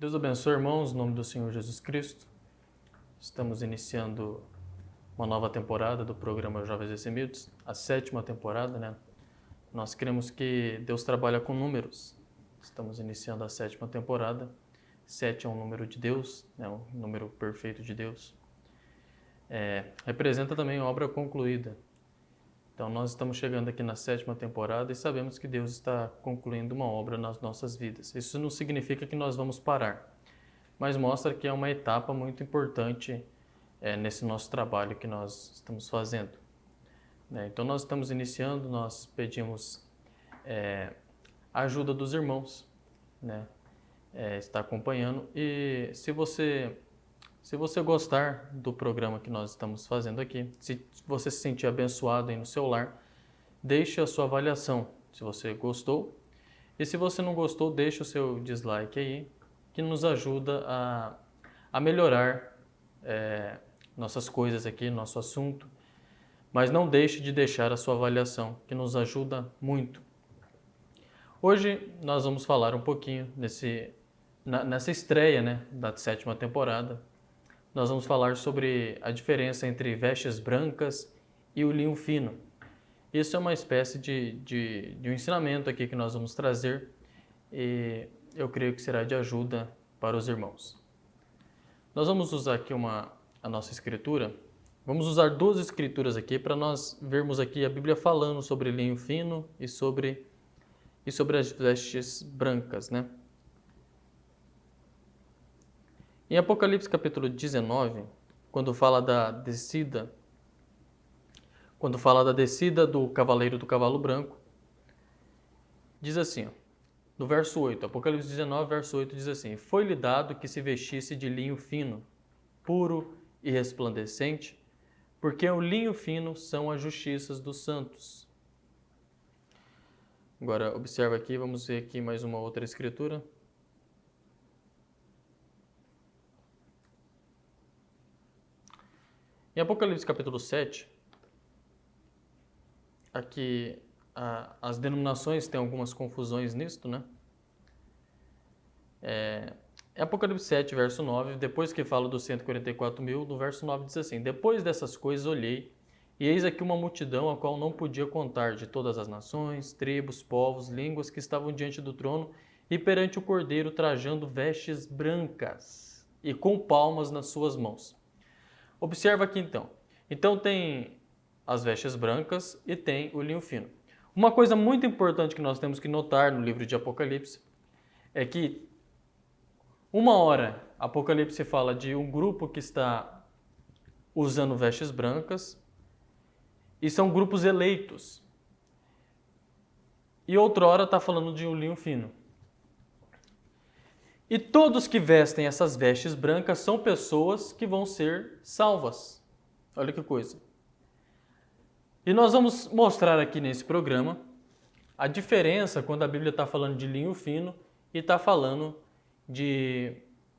Deus abençoe, irmãos, em nome do Senhor Jesus Cristo. Estamos iniciando uma nova temporada do programa Jovens Eximidos, a 7ª temporada, né? Nós cremos que Deus trabalha com números. Estamos iniciando a 7ª temporada. 7 é um número de Deus, né? Um número perfeito de Deus. Representa também a obra concluída. Então, nós estamos chegando aqui na 7ª temporada e sabemos que Deus está concluindo uma obra nas nossas vidas. Isso não significa que nós vamos parar, mas mostra que é uma etapa muito importante nesse nosso trabalho que nós estamos fazendo. Então, nós estamos iniciando, nós pedimos a ajuda dos irmãos, né? Está acompanhando. E se você gostar do programa que nós estamos fazendo aqui, se você se sentir abençoado aí no seu lar, deixe a sua avaliação, se você gostou. E se você não gostou, deixe o seu dislike aí, que nos ajuda a melhorar nossas coisas aqui, nosso assunto. Mas não deixe de deixar a sua avaliação, que nos ajuda muito. Hoje nós vamos falar um pouquinho nessa estreia, né, da 7ª temporada. Nós vamos falar sobre a diferença entre vestes brancas e o linho fino. Isso é uma espécie de um ensinamento aqui que nós vamos trazer e eu creio que será de ajuda para os irmãos. Nós vamos usar aqui a nossa escritura. Vamos usar 2 escrituras aqui para nós vermos aqui a Bíblia falando sobre linho fino e sobre as vestes brancas, né? Em Apocalipse capítulo 19, quando fala da descida do cavaleiro do cavalo branco, diz assim, no verso 8, Apocalipse 19, verso 8 diz assim: Foi-lhe dado que se vestisse de linho fino, puro e resplandecente, porque o linho fino são as justiças dos santos. Agora, observa aqui, vamos ver aqui mais uma outra escritura. Em Apocalipse capítulo 7, aqui as denominações têm algumas confusões nisto, né? Apocalipse 7, verso 9, depois que fala dos 144.000, no verso 9 diz assim: Depois dessas coisas olhei, e eis aqui uma multidão a qual não podia contar, de todas as nações, tribos, povos, línguas que estavam diante do trono e perante o Cordeiro, trajando vestes brancas e com palmas nas suas mãos. Observa aqui então. Então tem as vestes brancas e tem o linho fino. Uma coisa muito importante que nós temos que notar no livro de Apocalipse é que uma hora Apocalipse fala de um grupo que está usando vestes brancas e são grupos eleitos. E outra hora está falando de um linho fino. E todos que vestem essas vestes brancas são pessoas que vão ser salvas. Olha que coisa. E nós vamos mostrar aqui nesse programa a diferença quando a Bíblia está falando de linho fino e está falando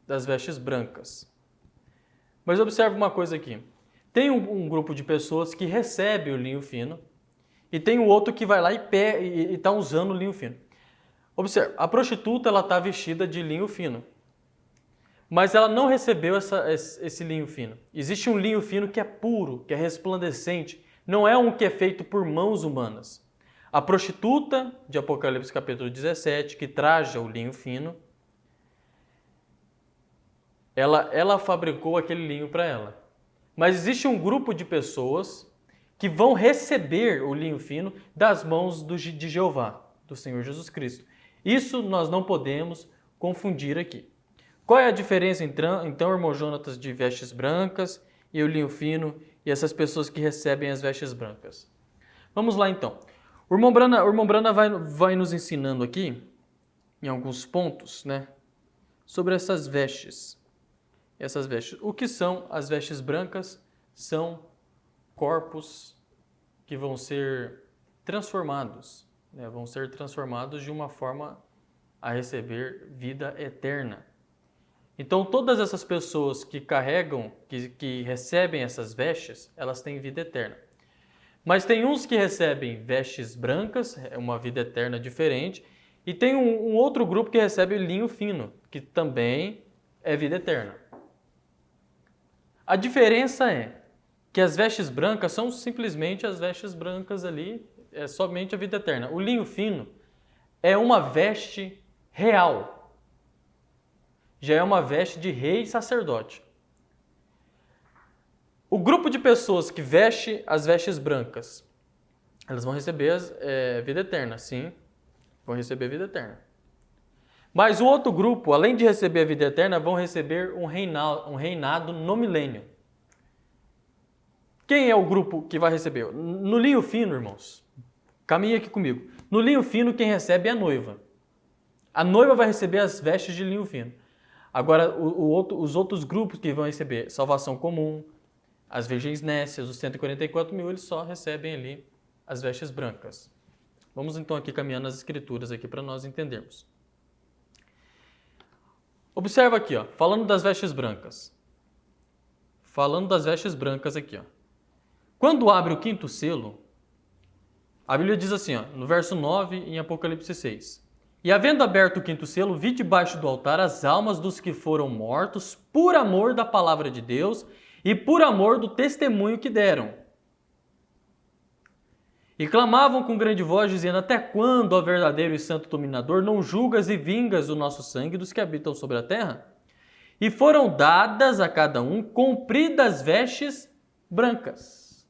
das vestes brancas. Mas observe uma coisa aqui. Tem um grupo de pessoas que recebe o linho fino e tem o outro que vai lá e está usando o linho fino. Observe, a prostituta está vestida de linho fino, mas ela não recebeu esse linho fino. Existe um linho fino que é puro, que é resplandecente, não é um que é feito por mãos humanas. A prostituta de Apocalipse capítulo 17, que traja o linho fino, ela fabricou aquele linho para ela. Mas existe um grupo de pessoas que vão receber o linho fino das mãos de Jeová, do Senhor Jesus Cristo. Isso nós não podemos confundir aqui. Qual é a diferença, então, irmão Jonatas, de vestes brancas e o linho fino e essas pessoas que recebem as vestes brancas? Vamos lá, então. O irmão Brana vai nos ensinando aqui, em alguns pontos, né, sobre essas vestes. O que são as vestes brancas? São corpos que vão ser transformados. Vão ser transformados de uma forma a receber vida eterna. Então, todas essas pessoas que carregam, que recebem essas vestes, elas têm vida eterna. Mas tem uns que recebem vestes brancas, é uma vida eterna diferente, E tem um outro grupo que recebe linho fino, que também é vida eterna. A diferença é que as vestes brancas são simplesmente as vestes brancas ali, é somente a vida eterna. O linho fino é uma veste real. Já é uma veste de rei e sacerdote. O grupo de pessoas que veste as vestes brancas, elas vão receber vida eterna, sim, vão receber vida eterna. Mas o outro grupo, além de receber a vida eterna, vão receber um reinado no milênio. Quem é o grupo que vai receber? No linho fino, irmãos, caminhe aqui comigo. No linho fino, quem recebe é a noiva. A noiva vai receber as vestes de linho fino. Agora, os outros grupos que vão receber salvação comum, as virgens nécias, os 144.000, eles só recebem ali as vestes brancas. Vamos então aqui caminhando nas escrituras aqui para nós entendermos. Observa aqui, ó, falando das vestes brancas. Falando das vestes brancas aqui, ó. Quando abre o quinto selo, a Bíblia diz assim, ó, no verso 9 em Apocalipse 6. E havendo aberto o quinto selo, vi debaixo do altar as almas dos que foram mortos por amor da palavra de Deus e por amor do testemunho que deram. E clamavam com grande voz, dizendo: até quando, ó verdadeiro e santo dominador, não julgas e vingas o nosso sangue dos que habitam sobre a terra? E foram dadas a cada um compridas vestes brancas.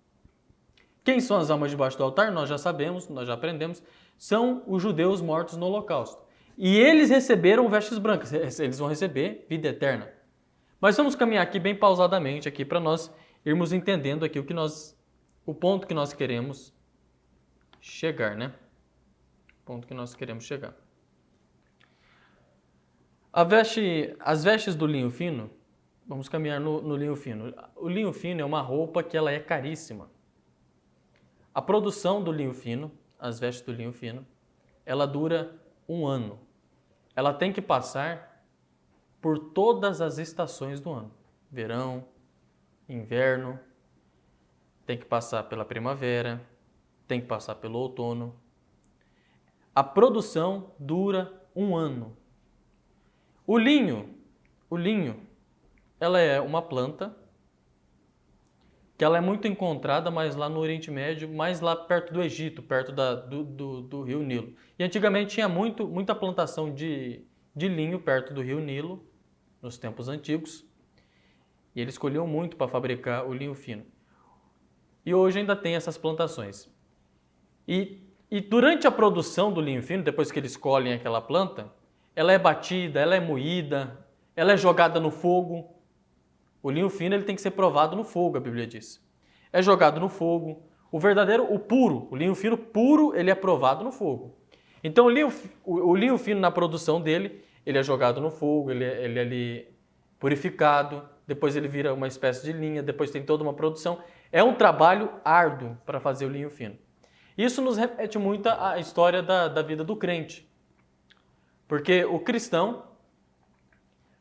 Quem são as almas debaixo do altar? Nós já sabemos, nós já aprendemos, são os judeus mortos no holocausto. E eles receberam vestes brancas, eles vão receber vida eterna. Mas vamos caminhar aqui bem pausadamente aqui para nós irmos entendendo aqui o ponto que nós queremos chegar, né? O ponto que nós queremos chegar. As vestes do linho fino, vamos caminhar no linho fino. O linho fino é uma roupa que ela é caríssima. A produção do linho fino, as vestes do linho fino, ela dura 1 ano. Ela tem que passar por todas as estações do ano. Verão, inverno, tem que passar pela primavera, tem que passar pelo outono. A produção dura 1 ano. O linho, ela é uma planta que ela é muito encontrada mais lá no Oriente Médio, mais lá perto do Egito, perto do rio Nilo. E antigamente tinha muita plantação de linho perto do rio Nilo, nos tempos antigos, e eles colhiam muito para fabricar o linho fino. E hoje ainda tem essas plantações. E durante a produção do linho fino, depois que eles colhem aquela planta, ela é batida, ela é moída, ela é jogada no fogo. O linho fino ele tem que ser provado no fogo, a Bíblia diz. É jogado no fogo. O linho fino puro, ele é provado no fogo. Então o linho fino na produção dele, ele é jogado no fogo, ele é ali purificado, depois ele vira uma espécie de linha, depois tem toda uma produção. É um trabalho árduo para fazer o linho fino. Isso nos repete muito a história da vida do crente. Porque o cristão,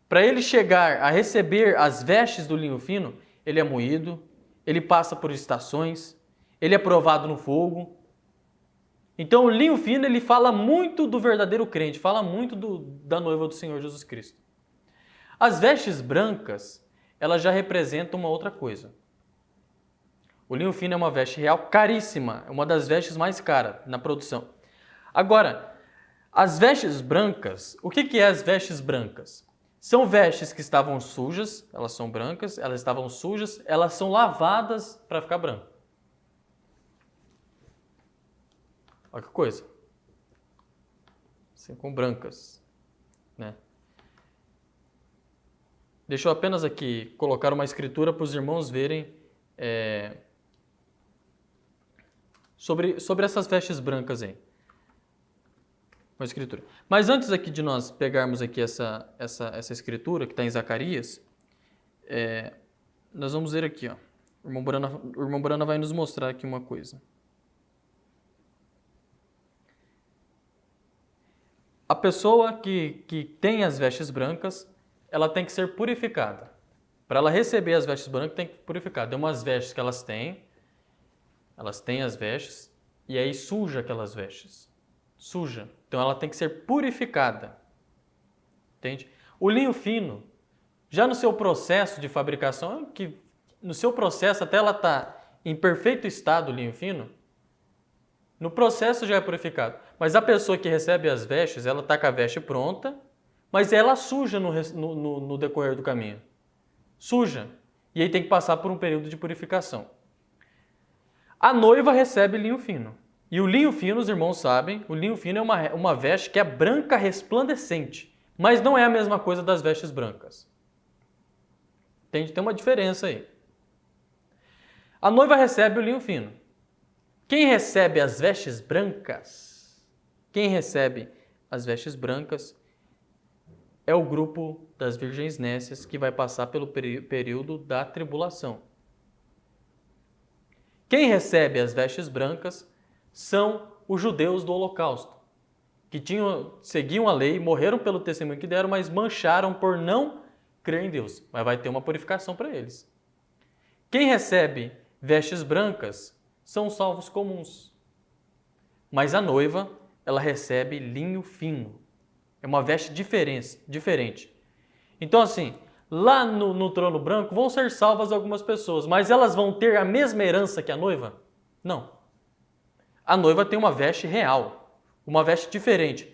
para ele chegar a receber as vestes do linho fino, ele é moído, ele passa por estações, ele é provado no fogo. Então o linho fino ele fala muito do verdadeiro crente, fala muito da noiva do Senhor Jesus Cristo. As vestes brancas, elas já representam uma outra coisa. O linho fino é uma veste real caríssima, é uma das vestes mais caras na produção. Agora, as vestes brancas, o que é as vestes brancas? São vestes que estavam sujas, elas são brancas, elas estavam sujas, elas são lavadas para ficar branco. Olha que coisa. Assim, com brancas, né? Deixa eu apenas aqui colocar uma escritura para os irmãos verem sobre essas vestes brancas aí. Uma escritura. Mas antes aqui de nós pegarmos aqui essa escritura que está em Zacarias, nós vamos ver aqui, ó. O irmão Burana vai nos mostrar aqui uma coisa. A pessoa que tem as vestes brancas, ela tem que ser purificada. Para ela receber as vestes brancas, tem que purificar. Tem umas vestes que elas têm as vestes, e aí suja aquelas vestes. suja. Então ela tem que ser purificada. Entende? O linho fino, já no seu processo de fabricação, no seu processo até ela está em perfeito estado, o linho fino, no processo já é purificado. Mas a pessoa que recebe as vestes, ela está com a veste pronta, mas ela suja no decorrer do caminho. Suja. E aí tem que passar por um período de purificação. A noiva recebe linho fino. E o linho fino, os irmãos sabem, o linho fino é uma veste que é branca resplandecente. Mas não é a mesma coisa das vestes brancas. Tem uma diferença aí. A noiva recebe o linho fino. Quem recebe as vestes brancas? Quem recebe as vestes brancas é o grupo das virgens nécias que vai passar pelo período da tribulação. Quem recebe as vestes brancas são os judeus do Holocausto, que seguiam a lei, morreram pelo testemunho que deram, mas mancharam por não crer em Deus. Mas vai ter uma purificação para eles. Quem recebe vestes brancas são os salvos comuns. Mas a noiva, ela recebe linho fino. É uma veste diferente. Então assim, lá no trono branco vão ser salvas algumas pessoas, mas elas vão ter a mesma herança que a noiva? Não. A noiva tem uma veste real, uma veste diferente.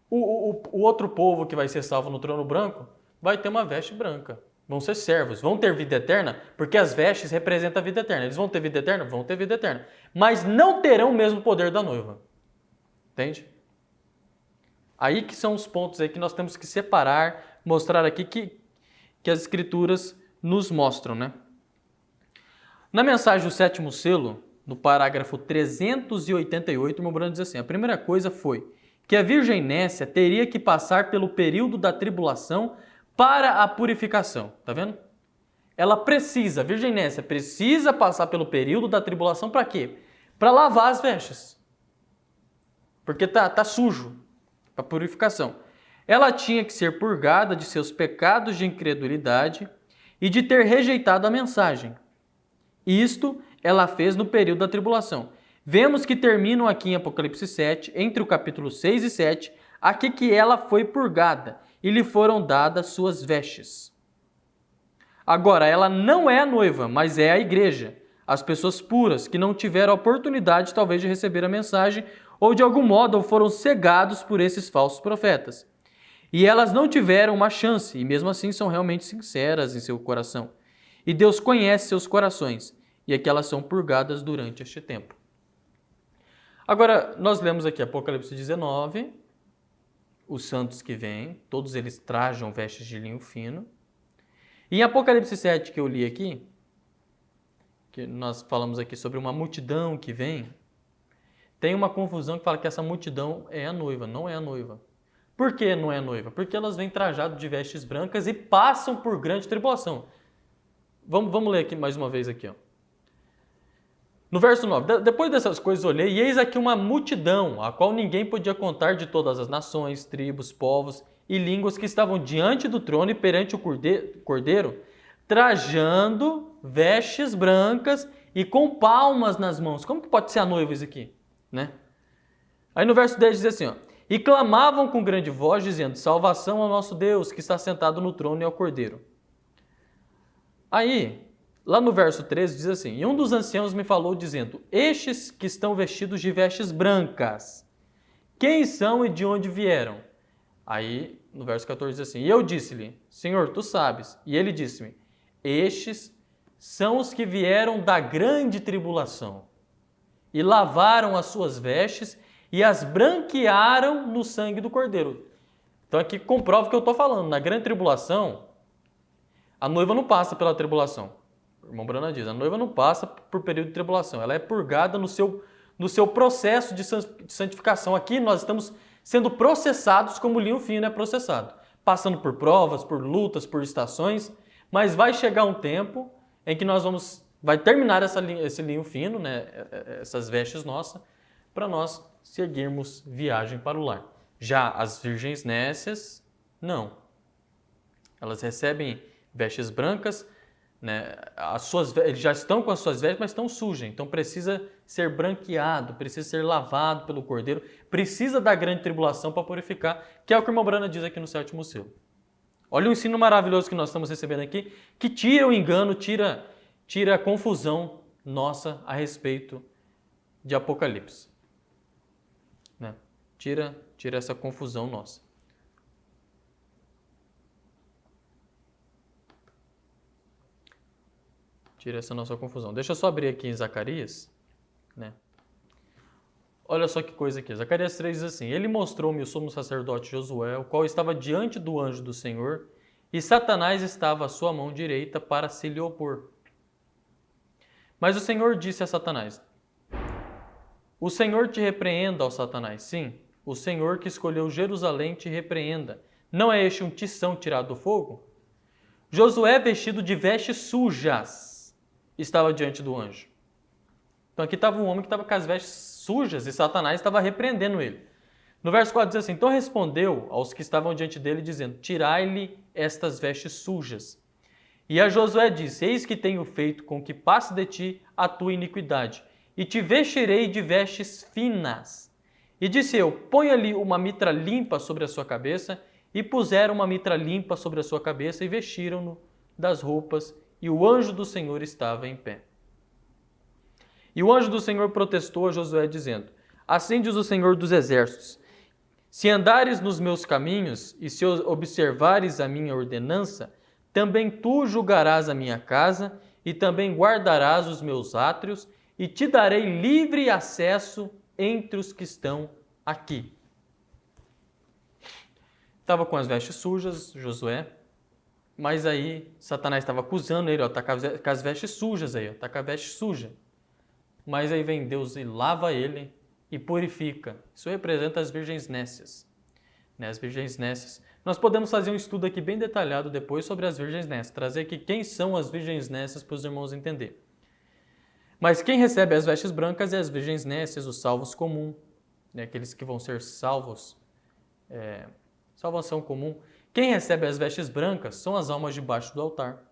O outro povo que vai ser salvo no trono branco vai ter uma veste branca. Vão ser servos, vão ter vida eterna, porque as vestes representam a vida eterna. Eles vão ter vida eterna? Vão ter vida eterna. Mas não terão o mesmo poder da noiva. Entende? Aí que são os pontos aí que nós temos que separar, mostrar aqui que as escrituras nos mostram, né? Na mensagem do sétimo selo, no parágrafo 388, meu Brando diz assim, a primeira coisa foi que a Virgem Nécia teria que passar pelo período da tribulação para a purificação. Tá vendo? A Virgem Nécia precisa passar pelo período da tribulação para quê? Para lavar as vestes. Porque tá sujo. Para purificação. Ela tinha que ser purgada de seus pecados de incredulidade e de ter rejeitado a mensagem. Isto ela fez no período da tribulação. Vemos que terminam aqui em Apocalipse 7, entre o capítulo 6 e 7, aqui que ela foi purgada e lhe foram dadas suas vestes. Agora, ela não é a noiva, mas é a igreja. As pessoas puras que não tiveram a oportunidade, talvez, de receber a mensagem ou, de algum modo, foram cegados por esses falsos profetas. E elas não tiveram uma chance, e mesmo assim são realmente sinceras em seu coração. E Deus conhece seus corações, e aqui elas são purgadas durante este tempo. Agora, nós lemos aqui Apocalipse 19, os santos que vêm, todos eles trajam vestes de linho fino. E em Apocalipse 7, que eu li aqui, que nós falamos aqui sobre uma multidão que vem, tem uma confusão que fala que essa multidão é a noiva, não é a noiva. Por que não é a noiva? Porque elas vêm trajadas de vestes brancas e passam por grande tribulação. Vamos ler aqui mais uma vez aqui, ó. No verso 9, depois dessas coisas olhei, e eis aqui uma multidão, a qual ninguém podia contar, de todas as nações, tribos, povos e línguas que estavam diante do trono e perante o cordeiro, trajando vestes brancas e com palmas nas mãos. Como que pode ser a noiva isso aqui? Né? Aí no verso 10 diz assim, ó, e clamavam com grande voz, dizendo, salvação ao nosso Deus, que está sentado no trono e ao cordeiro. Aí, lá no verso 13 diz assim, e um dos anciãos me falou dizendo, estes que estão vestidos de vestes brancas, quem são e de onde vieram? Aí, no verso 14 diz assim, e eu disse-lhe, Senhor, tu sabes. E ele disse-me, estes são os que vieram da grande tribulação e lavaram as suas vestes e as branquearam no sangue do cordeiro. Então aqui comprova o que eu estou falando. Na grande tribulação, a noiva não passa pela tribulação. O irmão Brana diz, a noiva não passa por período de tribulação. Ela é purgada no seu processo de santificação. Aqui nós estamos sendo processados como o linho fino é processado. Passando por provas, por lutas, por estações. Mas vai chegar um tempo em que vai terminar esse linho fino, né, essas vestes nossas, para nós seguirmos viagem para o lar. Já as virgens nécias, não. Elas recebem vestes brancas né? Eles já estão com as suas vestes, mas estão sujas. Então precisa ser branqueado, precisa ser lavado pelo Cordeiro, precisa da grande tribulação para purificar, que é o que o irmão Brana diz aqui no 7º selo. Olha o ensino maravilhoso que nós estamos recebendo aqui, que tira o engano, tira a confusão nossa a respeito de Apocalipse. Né? Tira essa confusão nossa. Tira essa nossa confusão. Deixa eu só abrir aqui em Zacarias, né? Olha só que coisa aqui. Zacarias 3 diz assim: Ele mostrou-me o sumo sacerdote Josué, o qual estava diante do anjo do Senhor, e Satanás estava à sua mão direita para se lhe opor. Mas o Senhor disse a Satanás: O Senhor te repreenda, ó Satanás. Sim, o Senhor que escolheu Jerusalém te repreenda. Não é este um tição tirado do fogo? Josué, vestido de vestes sujas, estava diante do anjo. Então aqui estava um homem que estava com as vestes sujas e Satanás estava repreendendo ele. No verso 4 diz assim: Então respondeu aos que estavam diante dele, dizendo: Tirai-lhe estas vestes sujas. E a Josué disse: Eis que tenho feito com que passe de ti a tua iniquidade, e te vestirei de vestes finas. E disse eu: Ponha-lhe uma mitra limpa sobre a sua cabeça. E puseram uma mitra limpa sobre a sua cabeça e vestiram-no das roupas, e o anjo do Senhor estava em pé. E o anjo do Senhor protestou a Josué, dizendo: Assim diz o Senhor dos Exércitos: Se andares nos meus caminhos e se observares a minha ordenança, também tu julgarás a minha casa e também guardarás os meus átrios e te darei livre acesso entre os que estão aqui. Estava com as vestes sujas, Josué, mas aí Satanás estava acusando ele, está com as vestes sujas aí, está com a veste suja. Mas aí vem Deus e lava ele e purifica. Isso representa as virgens nécias. Né? As virgens nécias. Nós podemos fazer um estudo aqui bem detalhado depois sobre as virgens nécias, trazer aqui quem são as virgens nécias para os irmãos entenderem. Mas quem recebe as vestes brancas é as virgens nécias, os salvos comuns, né? Aqueles que vão ser salvos, salvação comum. Quem recebe as vestes brancas são as almas debaixo do altar.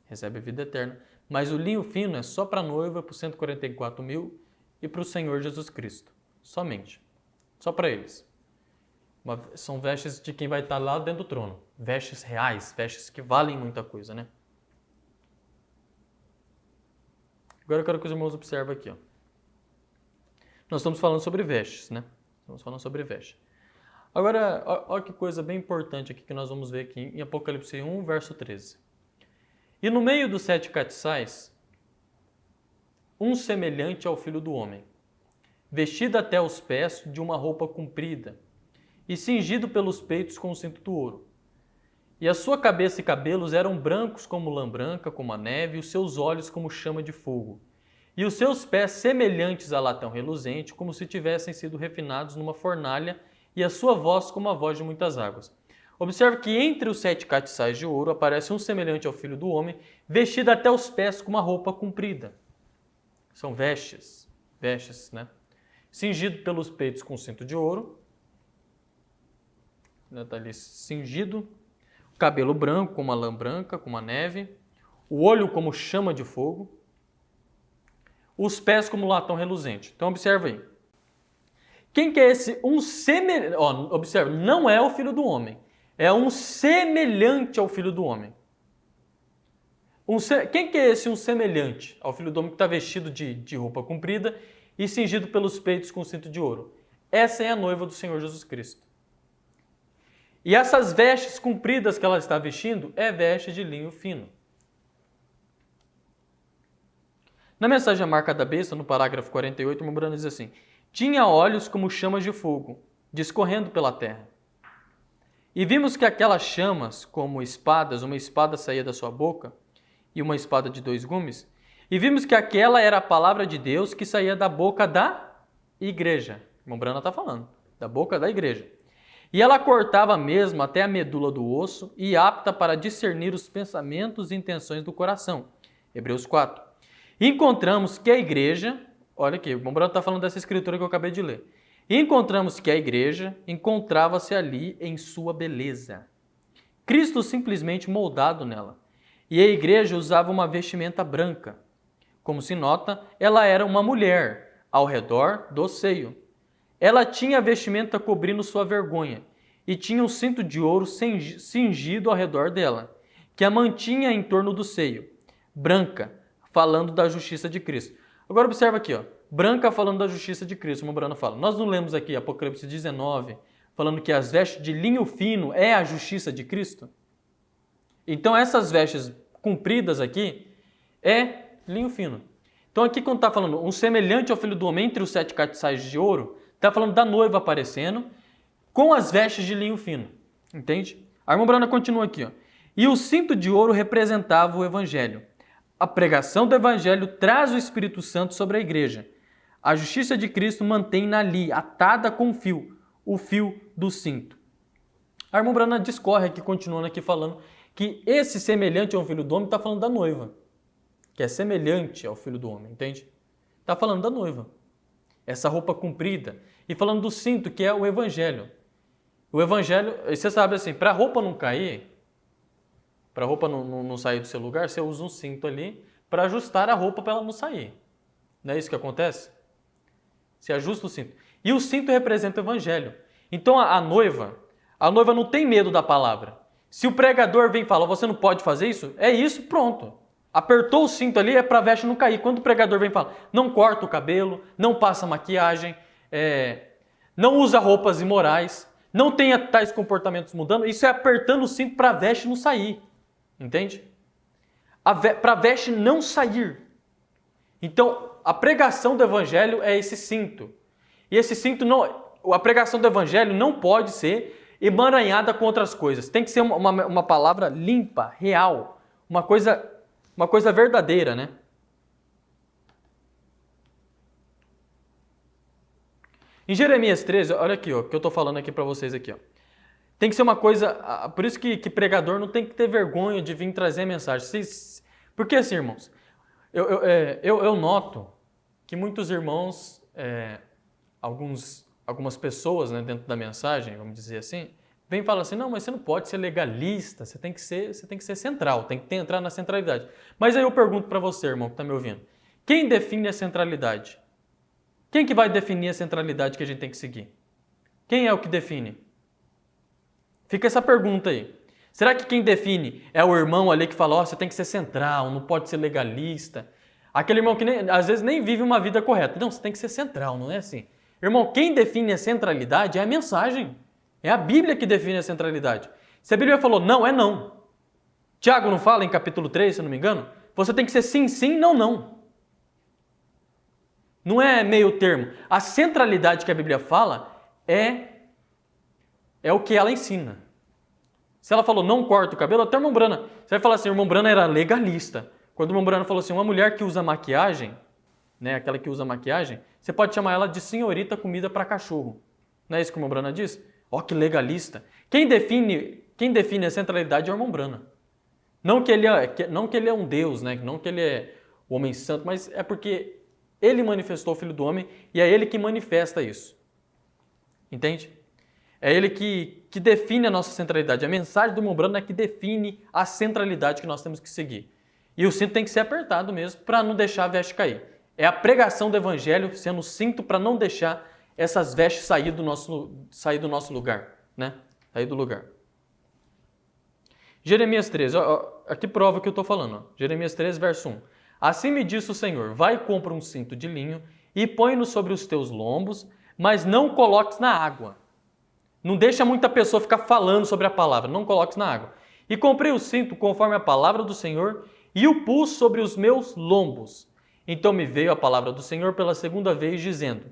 Recebe a vida eterna. Mas o linho fino é só para a noiva, para os 144.000 e para o Senhor Jesus Cristo. Somente. Só para eles. São vestes de quem vai estar lá dentro do trono. Vestes reais, vestes que valem muita coisa, né? Agora eu quero que os irmãos observem aqui, ó. Nós estamos falando sobre vestes, né? Estamos falando sobre vestes. Agora, olha que coisa bem importante aqui que nós vamos ver aqui em Apocalipse 1, verso 13. E no meio dos 7 castiçais, um semelhante ao Filho do Homem, vestido até os pés de uma roupa comprida, e cingido pelos peitos com um cinto de ouro. E a sua cabeça e cabelos eram brancos como lã branca, como a neve, e os seus olhos como chama de fogo. E os seus pés semelhantes a latão reluzente, como se tivessem sido refinados numa fornalha, e a sua voz como a voz de muitas águas. Observe que entre os 7 castiçais de ouro aparece um semelhante ao Filho do Homem, vestido até os pés com uma roupa comprida. São vestes, né? Cingido pelos peitos com cinto de ouro. Está ali cingido. O cabelo branco como a lã branca, como a neve. O olho como chama de fogo. Os pés como latão reluzente. Então observe aí. Quem que é esse um semelhante? Observe, não é o Filho do Homem. É um semelhante ao Filho do Homem. Quem que é esse um semelhante ao Filho do Homem que está vestido de roupa comprida e cingido pelos peitos com cinto de ouro? Essa é a noiva do Senhor Jesus Cristo. E essas vestes compridas que ela está vestindo é veste de linho fino. Na mensagem A Marca da Besta, no parágrafo 48, o irmão Brana diz assim: Tinha olhos como chamas de fogo, discorrendo pela terra. E vimos que aquelas chamas, como espadas, uma espada saía da sua boca, e uma espada de 2 gumes, e vimos que aquela era a palavra de Deus que saía da boca da igreja. O irmão Brana está falando, da boca da igreja. E ela cortava mesmo até a medula do osso e apta para discernir os pensamentos e intenções do coração. Hebreus 4. E encontramos que a igreja, olha aqui, o irmão Brana está falando dessa escritura que eu acabei de ler. E encontramos que a igreja encontrava-se ali em sua beleza. Cristo simplesmente moldado nela. e a igreja usava uma vestimenta branca. Como se nota, ela era uma mulher, ao redor do seio. Ela tinha a vestimenta cobrindo sua vergonha, e tinha um cinto de ouro cingido ao redor dela, que a mantinha em torno do seio. Branca, falando da justiça de Cristo. Agora observa aqui, ó. Branca falando da justiça de Cristo, como o Brano fala. Nós não lemos aqui Apocalipse 19, falando que as vestes de linho fino é a justiça de Cristo? Então essas vestes compridas aqui é linho fino. Então aqui quando está falando um semelhante ao Filho do Homem entre os 7 castiçais de ouro, está falando da noiva aparecendo com as vestes de linho fino. Entende? A irmã Brana continua aqui, ó. E o cinto de ouro representava o Evangelho. A pregação do Evangelho traz o Espírito Santo sobre a igreja. A justiça de Cristo mantém-na ali, atada com fio, o fio do cinto. A irmã Brana discorre aqui, continuando aqui falando que esse semelhante ao Filho do Homem está falando da noiva. Que é semelhante ao Filho do Homem, entende? Está falando da noiva. Essa roupa comprida. E falando do cinto, que é o Evangelho. O Evangelho, você sabe assim, para a roupa não cair, para a roupa não sair do seu lugar, você usa um cinto ali para ajustar a roupa para ela não sair. Não é isso que acontece? Você ajusta o cinto. E o cinto representa o Evangelho. Então a noiva não tem medo da palavra. Se o pregador vem e fala, você não pode fazer isso, é isso, pronto. Apertou o cinto ali, é para a veste não cair. Quando o pregador vem e fala, não corta o cabelo, não passa maquiagem, não usa roupas imorais, não tenha tais comportamentos mudando, isso é apertando o cinto para a veste não sair. Entende? Para a veste não sair. Então, a pregação do Evangelho é esse cinto. E esse cinto, a pregação do Evangelho não pode ser emaranhada com outras coisas. Tem que ser uma palavra limpa, real, uma coisa verdadeira, né? Em Jeremias 13, olha aqui, ó, o que eu estou falando aqui para vocês aqui, ó. Tem que ser uma coisa, por isso que pregador não tem que ter vergonha de vir trazer mensagem. Porque assim, irmãos, eu noto que muitos irmãos, algumas pessoas, né, dentro da mensagem, vamos dizer assim, vem e fala assim, não, mas você não pode ser legalista, você tem que ser central, tem que entrar na centralidade. Mas aí eu pergunto para você, irmão, que está me ouvindo, quem define a centralidade? Quem que vai definir a centralidade que a gente tem que seguir? Quem é o que define? Fica essa pergunta aí. Será que quem define é o irmão ali que fala, você tem que ser central, não pode ser legalista? Aquele irmão que às vezes nem vive uma vida correta. Não, você tem que ser central, não é assim. Irmão, quem define a centralidade é a mensagem. É a Bíblia que define a centralidade. Se a Bíblia falou não, é não. Tiago não fala em capítulo 3, se eu não me engano? Você tem que ser sim, sim, não, não. Não é meio termo. A centralidade que a Bíblia fala é o que ela ensina. Se ela falou não corta o cabelo, até a irmã Brana, você vai falar assim, o irmão Brana era legalista. Quando o irmão Brana falou assim, uma mulher que usa maquiagem, né, aquela que usa maquiagem, você pode chamar ela de senhorita comida para cachorro. Não é isso que o irmão Brana diz? Ó, que legalista. Quem define a centralidade é o irmão Brana. Não que ele é um Deus, né? Não que ele é o homem santo, mas é porque ele manifestou o Filho do Homem e é ele que manifesta isso. Entende? É ele que define a nossa centralidade. A mensagem do irmão Brana é que define a centralidade que nós temos que seguir. E o cinto tem que ser apertado mesmo para não deixar a veste cair. É a pregação do Evangelho sendo o cinto para não deixar essas vestes sair do nosso lugar, né? Sair do lugar. Jeremias 13, aqui prova o que eu estou falando. Ó. Jeremias 13, verso 1. Assim me disse o Senhor, vai e compra um cinto de linho e põe-no sobre os teus lombos, mas não coloques na água. Não deixa muita pessoa ficar falando sobre a palavra, não coloques na água. E comprei o cinto conforme a palavra do Senhor e o pus sobre os meus lombos. Então me veio a palavra do Senhor pela segunda vez, dizendo,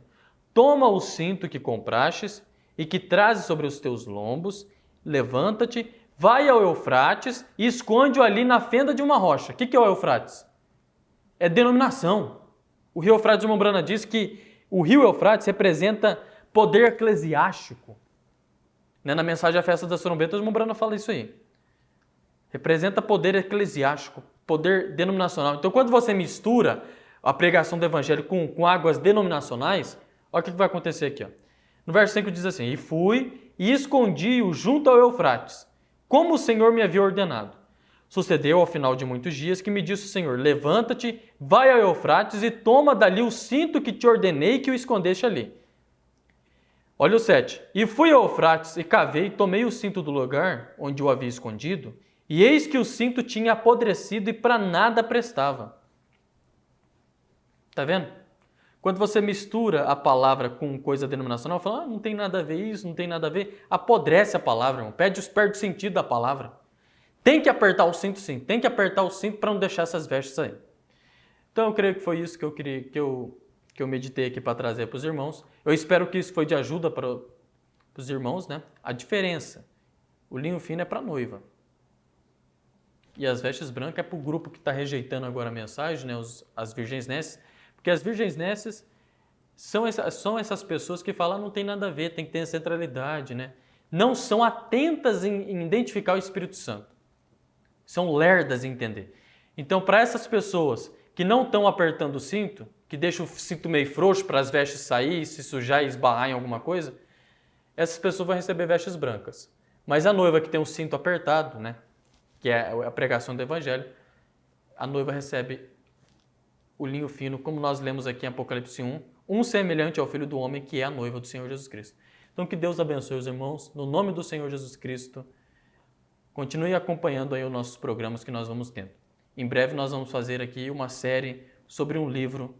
toma o cinto que comprastes e que trazes sobre os teus lombos, levanta-te, vai ao Eufrates e esconde-o ali na fenda de uma rocha. O que é o Eufrates? É denominação. O rio Eufrates, o irmão Brana diz que o rio Eufrates representa poder eclesiástico. Na mensagem à festa das trombetas, o irmão Brana fala isso aí. Representa poder eclesiástico, poder denominacional. Então, quando você mistura a pregação do evangelho com águas denominacionais, olha o que vai acontecer aqui. Ó. No verso 5 diz assim, e fui e escondi-o junto ao Eufrates, como o Senhor me havia ordenado. Sucedeu ao final de muitos dias que me disse o Senhor: levanta-te, vai ao Eufrates e toma dali o cinto que te ordenei que o escondeste ali. Olha o 7. E fui ao Eufrates e cavei, tomei o cinto do lugar onde o havia escondido, e eis que o cinto tinha apodrecido e para nada prestava. Tá vendo? Quando você mistura a palavra com coisa denominacional, fala, não tem nada a ver isso, não tem nada a ver, apodrece a palavra, irmão. Perde o sentido da palavra. Tem que apertar o cinto sim, tem que apertar o cinto para não deixar essas vestes aí. Então eu creio que foi isso que eu queria, que eu meditei aqui para trazer para os irmãos. Eu espero que isso foi de ajuda para os irmãos, né? A diferença, o linho fino é para a noiva. E as vestes brancas é para o grupo que está rejeitando agora a mensagem, né? As virgens nécias. Porque as virgens nécias são essas pessoas que falam, não tem nada a ver, tem que ter centralidade, né? Não são atentas em identificar o Espírito Santo. São lerdas em entender. Então, para essas pessoas que não estão apertando o cinto, que deixam o cinto meio frouxo para as vestes sair, se sujar e esbarrar em alguma coisa, essas pessoas vão receber vestes brancas. Mas a noiva que tem o cinto apertado, né? Que é a pregação do Evangelho, a noiva recebe o linho fino, como nós lemos aqui em Apocalipse 1, um semelhante ao Filho do Homem, que é a noiva do Senhor Jesus Cristo. Então, que Deus abençoe os irmãos, no nome do Senhor Jesus Cristo. Continue acompanhando aí os nossos programas que nós vamos tendo. Em breve nós vamos fazer aqui uma série sobre um livro.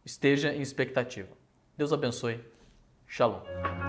Esteja em expectativa. Deus abençoe. Shalom.